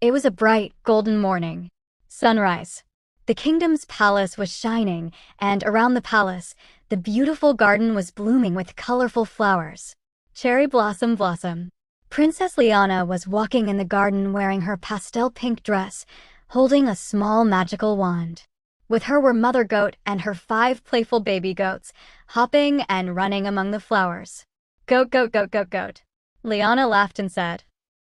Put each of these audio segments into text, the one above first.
It was a bright, golden morning. Sunrise. The kingdom's palace was shining, and around the palace, the beautiful garden was blooming with colorful flowers. Cherry blossom blossom. Princess Liyana was walking in the garden wearing her pastel pink dress, holding a small magical wand. With her were Mother Goat and her 5 playful baby goats, hopping and running among the flowers. Goat, goat, goat, goat, goat. Liyana laughed and said,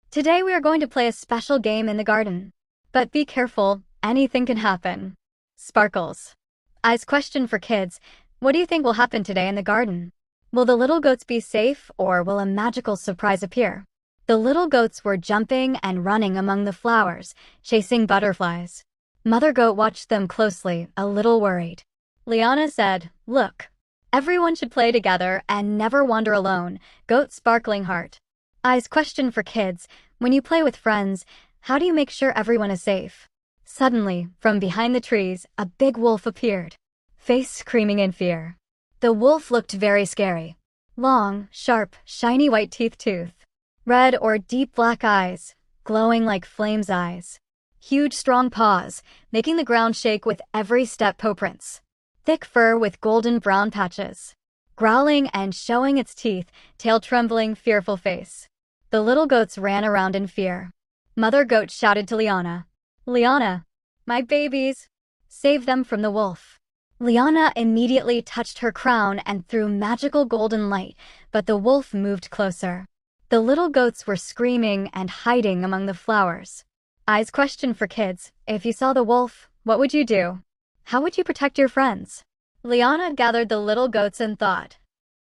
"Today we are going to play a special game in the garden. But be careful, anything can happen." Sparkles. Eyes question for kids, what do you think will happen today in the garden? Will the little goats be safe, or will a magical surprise appear? The little goats were jumping and running among the flowers, chasing butterflies. Mother Goat watched them closely, a little worried. Liyana said, "Look, everyone should play together and never wander alone." Goat sparkling heart. Eyes question for kids, when you play with friends, how do you make sure everyone is safe? Suddenly, from behind the trees, a big wolf appeared, face screaming in fear. The wolf looked very scary. Long, sharp, shiny white tooth. Red or deep black eyes, glowing like flames eyes. Huge strong paws, making the ground shake with every step paw prints. Thick fur with golden brown patches. Growling and showing its teeth, tail trembling, fearful face. The little goats ran around in fear. Mother Goat shouted to Liyana, "Liyana, my babies, save them from the wolf." Liyana immediately touched her crown and threw magical golden light, but the wolf moved closer. The little goats were screaming and hiding among the flowers. Eyes question for kids, if you saw the wolf, what would you do? How would you protect your friends? Liyana gathered the little goats and thought,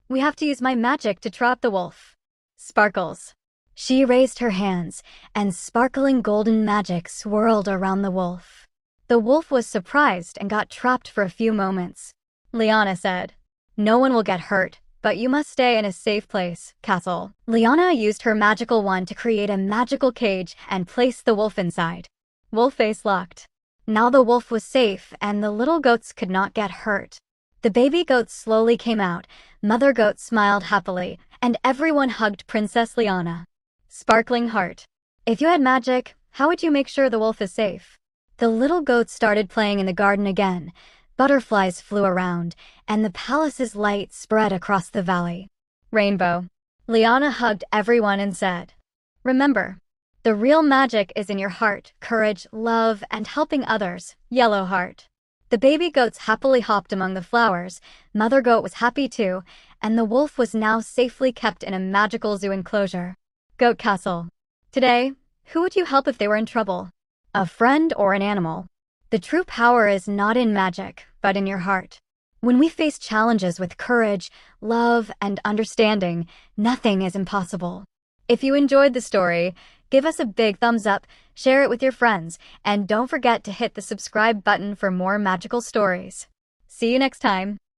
we have to use my magic to trap the wolf. Sparkles. She raised her hands, and sparkling golden magic swirled around the wolf. The wolf was surprised and got trapped for a few moments. Liyana said, "No one will get hurt, but you must stay in a safe place, castle." Liyana used her magical wand to create a magical cage and place the wolf inside. Wolf face locked. Now the wolf was safe and the little goats could not get hurt. The baby goats slowly came out, Mother Goat smiled happily, and everyone hugged Princess Liyana. Sparkling heart. If you had magic, how would you make sure the wolf is safe? The little goats started playing in the garden again. Butterflies flew around, and the palace's light spread across the valley. Rainbow. Liyana hugged everyone and said, "Remember, the real magic is in your heart, courage, love, and helping others." Yellow heart. The baby goats happily hopped among the flowers. Mother Goat was happy too, and the wolf was now safely kept in a magical zoo enclosure. Goat Castle. Today, who would you help if they were in trouble? A friend or an animal? The true power is not in magic, but in your heart. When we face challenges with courage, love, and understanding, nothing is impossible. If you enjoyed the story, give us a big thumbs up, share it with your friends, and don't forget to hit the subscribe button for more magical stories. See you next time.